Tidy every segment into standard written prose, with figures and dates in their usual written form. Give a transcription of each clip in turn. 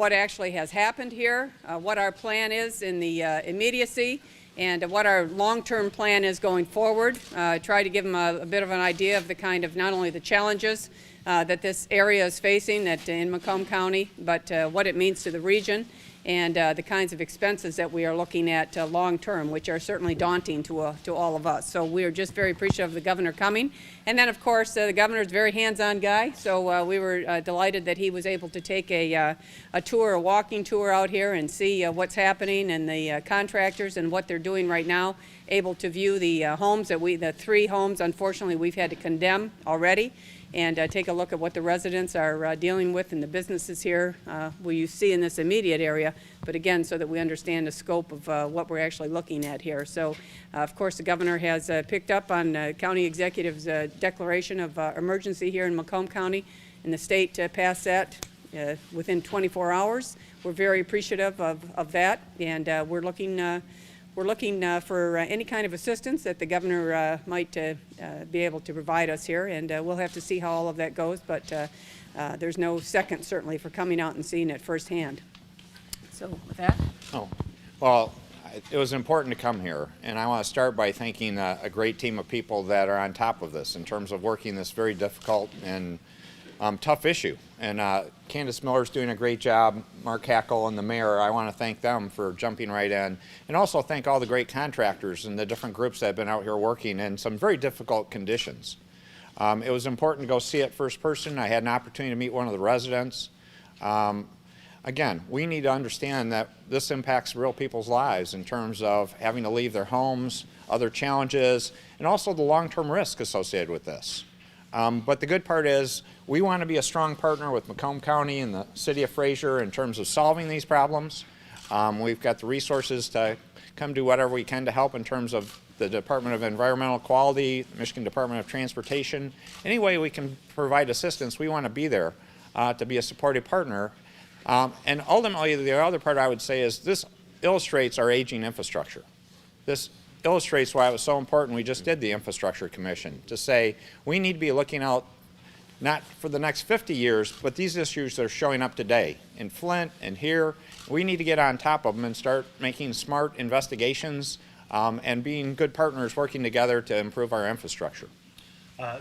what actually has happened here, what our plan is in the immediacy, and what our long-term plan is going forward. Try to give them a bit of an idea of the kind of not only the challenges that this area is facing in Macomb County, but what it means to the region, and the kinds of expenses that we are looking at long-term, which are certainly daunting to all of us. So we are just very appreciative of the governor coming. And then, of course, the governor is a very hands-on guy, so we were delighted that he was able to take a tour, a walking tour out here and see what's happening and the contractors and what they're doing right now, able to view the homes that the 3 homes, unfortunately, we've had to condemn already, and take a look at what the residents are dealing with and the businesses here will you see in this immediate area, but again, so that we understand the scope of what we're actually looking at here. So, of course, the governor has picked up on county executive's declaration of emergency here in Macomb County, and the state passed that within 24 hours. We're very appreciative of that, and we're looking for any kind of assistance that the governor might be able to provide us here, and we'll have to see how all of that goes, but there's no second, certainly, for coming out and seeing it firsthand. So with that. Oh, well, it was important to come here, and I want to start by thanking a great team of people that are on top of this in terms of working this very difficult and tough issue. And Candace Miller's doing a great job, Mark Hackle and the mayor. I want to thank them for jumping right in, and also thank all the great contractors and the different groups that have been out here working in some very difficult conditions. It was important to go see it first person. I had an opportunity to meet one of the residents. Again, we need to understand that this impacts real people's lives in terms of having to leave their homes, other challenges, and also the long-term risk associated with this. But the good part is we want to be a strong partner with Macomb County and the city of Fraser in terms of solving these problems. We've got the resources to come do whatever we can to help in terms of the Department of Environmental Quality, Michigan Department of Transportation. Any way we can provide assistance, we want to be there to be a supportive partner. And ultimately, the other part I would say is this illustrates our aging infrastructure. This illustrates why it was so important we just did the Infrastructure Commission, to say we need to be looking out not for the next 50 years, but these issues are showing up today in Flint and here. We need to get on top of them and start making smart investigations and being good partners working together to improve our infrastructure.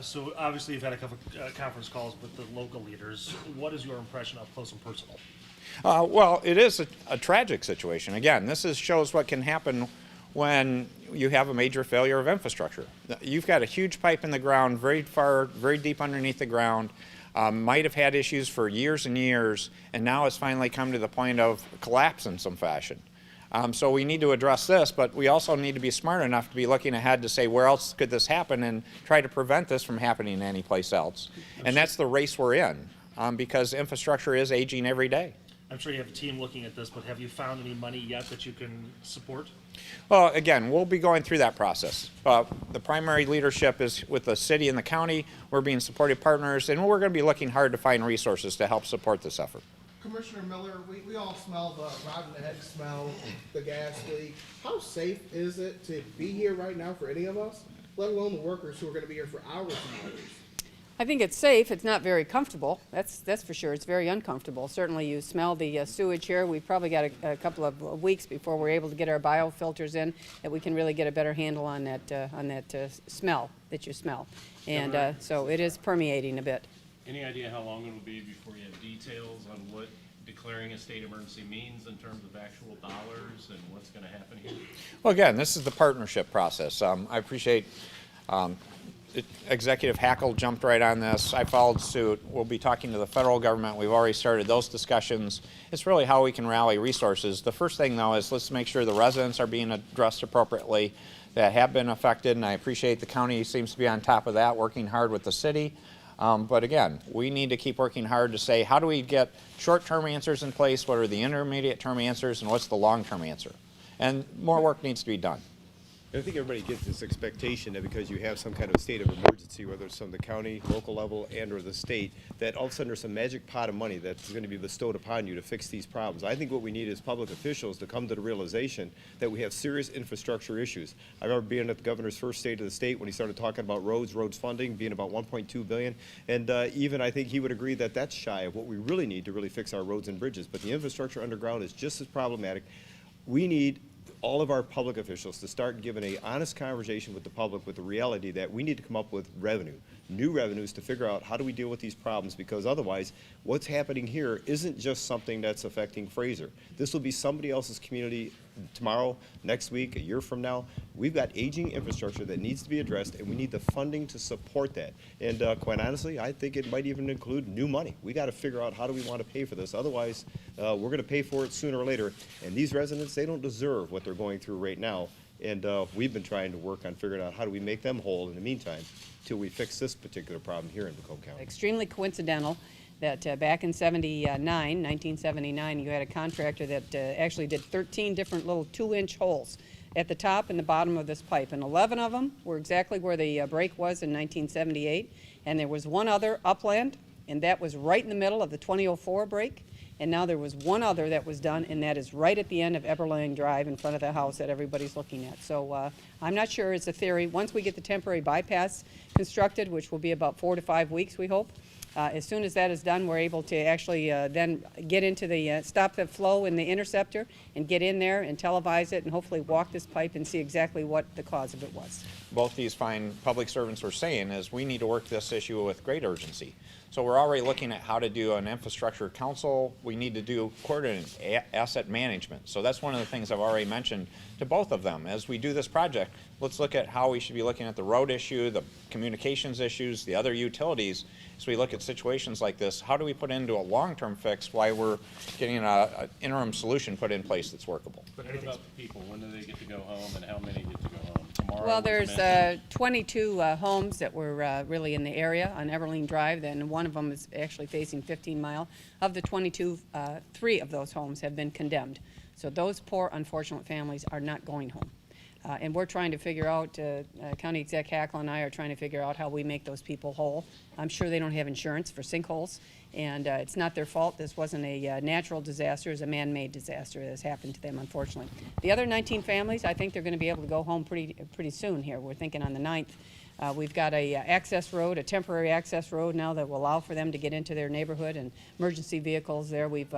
So obviously you've had a couple conference calls with the local leaders. What is your impression up close and personal? Well, it is a tragic situation. Again, this shows what can happen when you have a major failure of infrastructure. You've got a huge pipe in the ground, very far, very deep underneath the ground, might have had issues for years and years, and now it's finally come to the point of collapse in some fashion. So we need to address this, but we also need to be smart enough to be looking ahead to say where else could this happen and try to prevent this from happening anyplace else. And that's the race we're in, because infrastructure is aging every day. I'm sure you have a team looking at this, but have you found any money yet that you can support? Well, again, we'll be going through that process. The primary leadership is with the city and the county. We're being supportive partners, and we're going to be looking hard to find resources to help support this effort. Commissioner Miller, we all smell the rotten egg smell, the gas leak. How safe is it to be here right now for any of us, let alone the workers who are going to be here for hours and hours? I think it's safe. It's not very comfortable. That's for sure. It's very uncomfortable. Certainly you smell the sewage here. We've probably got a couple of weeks before we're able to get our biofilters in, that we can really get a better handle on that smell that you smell. And so it is permeating a bit. Any idea how long it will be before you have details on what declaring a state emergency means in terms of actual dollars and what's going to happen here? Well, again, this is the partnership process. I appreciate Executive Hackle jumped right on this. I followed suit. We'll be talking to the federal government. We've already started those discussions. It's really how we can rally resources. The first thing, though, is let's make sure the residents are being addressed appropriately that have been affected, and I appreciate the county seems to be on top of that, working hard with the city. But again, we need to keep working hard to say, how do we get short-term answers in place, what are the intermediate-term answers, and what's the long-term answer? And more work needs to be done. And I think everybody gets this expectation that because you have some kind of state of emergency, whether it's from the county, local level, and or the state, that all of a sudden there's some magic pot of money that's going to be bestowed upon you to fix these problems. I think what we need is public officials to come to the realization that we have serious infrastructure issues. I remember being at the governor's first state of the state when he started talking about roads funding being about $1.2 billion, and even I think he would agree that that's shy of what we really need to really fix our roads and bridges. But the infrastructure underground is just as problematic. We need all of our public officials to start giving a honest conversation with the public with the reality that we need to come up with revenue, new revenues to figure out how do we deal with these problems, because otherwise what's happening here isn't just something that's affecting Fraser. This will be somebody else's community tomorrow, next week, a year from now. We've got aging infrastructure that needs to be addressed, and we need the funding to support that. And quite honestly, I think it might even include new money. We got to figure out how do we want to pay for this. Otherwise, we're going to pay for it sooner or later. And these residents, they don't deserve what they're going through right now. And we've been trying to work on figuring out how do we make them whole in the meantime till we fix this particular problem here in Macomb County. Extremely coincidental that back in 1979, you had a contractor that actually did 13 different little 2-inch holes at the top and the bottom of this pipe, and 11 of them were exactly where the break was in 1978, and there was one other upland, and that was right in the middle of the 2004 break, and now there was one other that was done, and that is right at the end of Eberling Drive in front of the house that everybody's looking at. So I'm not sure, it's a theory. Once we get the temporary bypass constructed, which will be about 4 to 5 weeks, we hope, as soon as that is done, we're able to actually then get into the, stop the flow in the interceptor and get in there and televise it and hopefully walk this pipe and see exactly what the cause of it was. Both these fine public servants are saying is we need to work this issue with great urgency. So we're already looking at how to do an infrastructure council. We need to do coordinated asset management. So that's one of the things I've already mentioned to both of them. As we do this project, let's look at how we should be looking at the road issue, the communications issues, the other utilities. As we look at situations like this, how do we put into a long-term fix while we're getting an interim solution put in place that's workable? But what about the people? When do they get to go home and how many get to go home? Tomorrow? Well, was there's mentioned. 22 homes that were really in the area on Everling Drive, and one of them is actually facing 15 Mile. Of the 22, 3 of those homes have been condemned. So those poor, unfortunate families are not going home. And we're trying to figure out, County Exec Hackle and I are trying to figure out how we make those people whole. I'm sure they don't have insurance for sinkholes, and it's not their fault. This wasn't a natural disaster, it was a man-made disaster that has happened to them, unfortunately. The other 19 families, I think they're going to be able to go home pretty soon here. We're thinking on the 9th. We've got a access road, a temporary access road now that will allow for them to get into their neighborhood, and emergency vehicles there. We've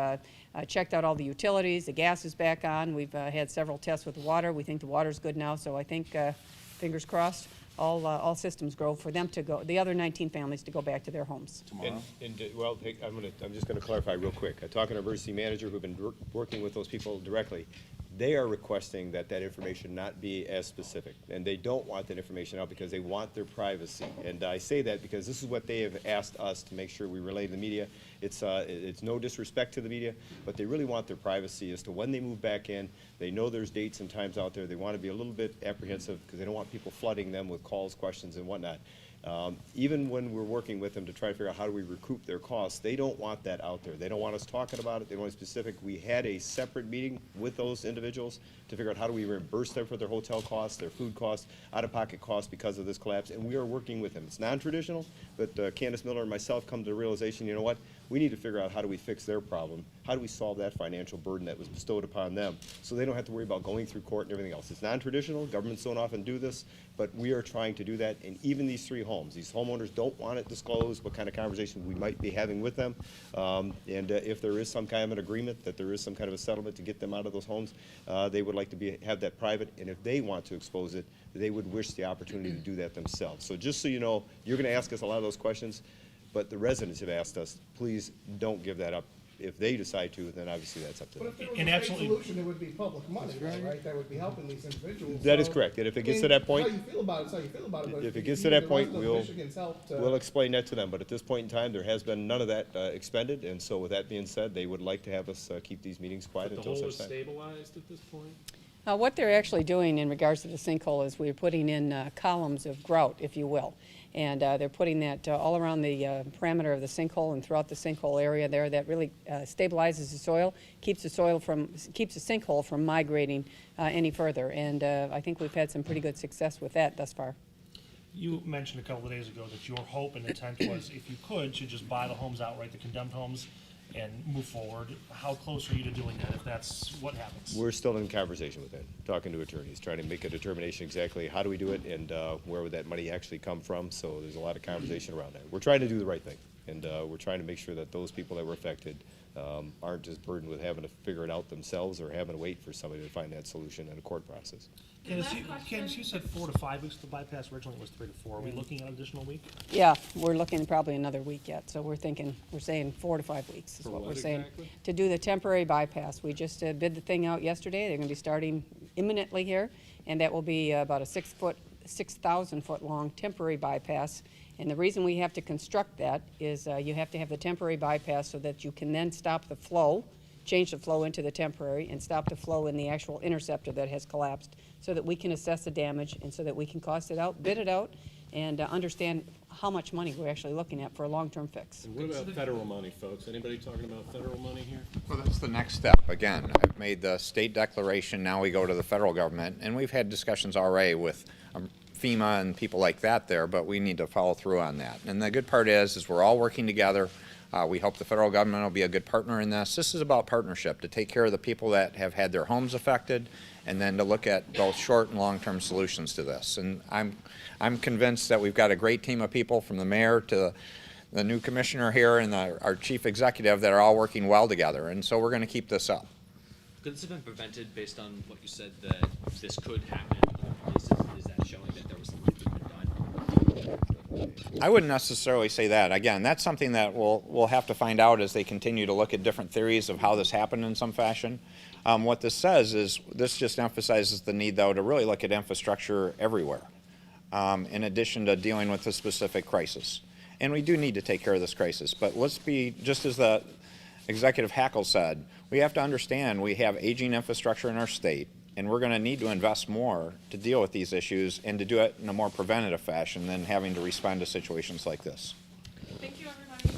checked out all the utilities. The gas is back on. We've had several tests with the water. We think the water's good now, so I think, fingers crossed, all systems go for them to go, the other 19 families to go back to their homes. Well, I'm just going to clarify real quick. I talked to an emergency manager who've been working with those people directly. They are requesting that information not be as specific, and they don't want that information out because they want their privacy. And I say that because this is what they have asked us to make sure we relay to the media. It's no disrespect to the media, but they really want their privacy as to when they move back in. They know there's dates and times out there. They want to be a little bit apprehensive because they don't want people flooding them with calls, questions, and whatnot. Even when we're working with them to try to figure out how do we recoup their costs, they don't want that out there. They don't want us talking about it. They don't want it specific. We had a separate meeting with those individuals to figure out how do we reimburse them for their hotel costs, their food costs, out-of-pocket costs because of this collapse, and we are working with them. It's non-traditional, but Candace Miller and myself come to the realization, you know what, we need to figure out how do we fix their problem, how do we solve that financial burden that was bestowed upon them so they don't have to worry about going through court and everything else. It's non-traditional, governments don't often do this, but we are trying to do that, and even these 3 homes, these homeowners don't want it disclosed, what kind of conversation we might be having with them, and if there is some kind of an agreement, that there is some kind of a settlement to get them out of those homes, they would like to have that private, and if they want to expose it, they would wish the opportunity to do that themselves. So just so you know, you're going to ask us a lot of those questions, but the residents have asked us, please don't give that up. If they decide to, then obviously that's up to But them. if there was And a state absolutely- solution, it would be public money, right? That would be helping these individuals. That is So, correct. And if it gets I to mean, that point- how you feel about it is how you feel about it. But If it you gets to need that the point, rest of Michigan's help to- we'll explain that to them. But at this point in time, there has been none of that expended, and so with that being said, they would like to have us keep these meetings quiet But the until hole such is time. stabilized at this point? What they're actually doing in regards to the sinkhole is we're putting in columns of grout, if you will. And they're putting that all around the parameter of the sinkhole and throughout the sinkhole area there. That really stabilizes the soil, keeps the sinkhole from migrating any further. And I think we've had some pretty good success with that thus far. You mentioned a couple of days ago that your hope and intent was, if you could, to just buy the homes outright, the condemned homes, and move forward. How close are you to doing that, if that's what happens? We're still in conversation with them, talking to attorneys, trying to make a determination exactly how do we do it and where would that money actually come from. So there's a lot of conversation around that. We're trying to do the right thing, and we're trying to make sure that those people that were affected aren't just burdened with having to figure it out themselves or having to wait for somebody to find that solution in a court process. Candace, you said 4 to 5 weeks to bypass. Originally it was 3 to 4. Are we looking at an additional week? Yeah, we're looking probably another week yet, so we're saying 4 to 5 weeks is what we're saying. exactly? To do the temporary bypass. We just bid the thing out yesterday. They're gonna be starting imminently here, and that will be about a 6,000-foot long temporary bypass. And the reason we have to construct that is you have to have the temporary bypass so that you can then stop the flow, change the flow into the temporary, and stop the flow in the actual interceptor that has collapsed, so that we can assess the damage and so that we can cost it out, bid it out, and understand how much money we're actually looking at for a long-term fix. And what about federal money, folks? Anybody talking about federal money here? Well, that's the next step. Again, I've made the state declaration, now we go to the federal government, and we've had discussions already with FEMA and people like that there, but we need to follow through on that. And the good part is we're all working together. We hope the federal government will be a good partner in this. This is about partnership, to take care of the people that have had their homes affected, and then to look at both short and long-term solutions to this. And I'm convinced that we've got a great team of people, from the mayor to the new commissioner here and our chief executive, that are all working well together. And so we're going to keep this up. Could this have been prevented based on what you said that this could happen? Is that showing that there was something that could have been done? I wouldn't necessarily say that. Again, that's something that we'll have to find out as they continue to look at different theories of how this happened in some fashion. What this says is this just emphasizes the need, though, to really look at infrastructure everywhere, in addition to dealing with the specific crisis. And we do need to take care of this crisis. But let's be, just as the Executive Hackle said, we have to understand we have aging infrastructure in our state, and we're going to need to invest more to deal with these issues and to do it in a more preventative fashion than having to respond to situations like this. Thank you, everybody.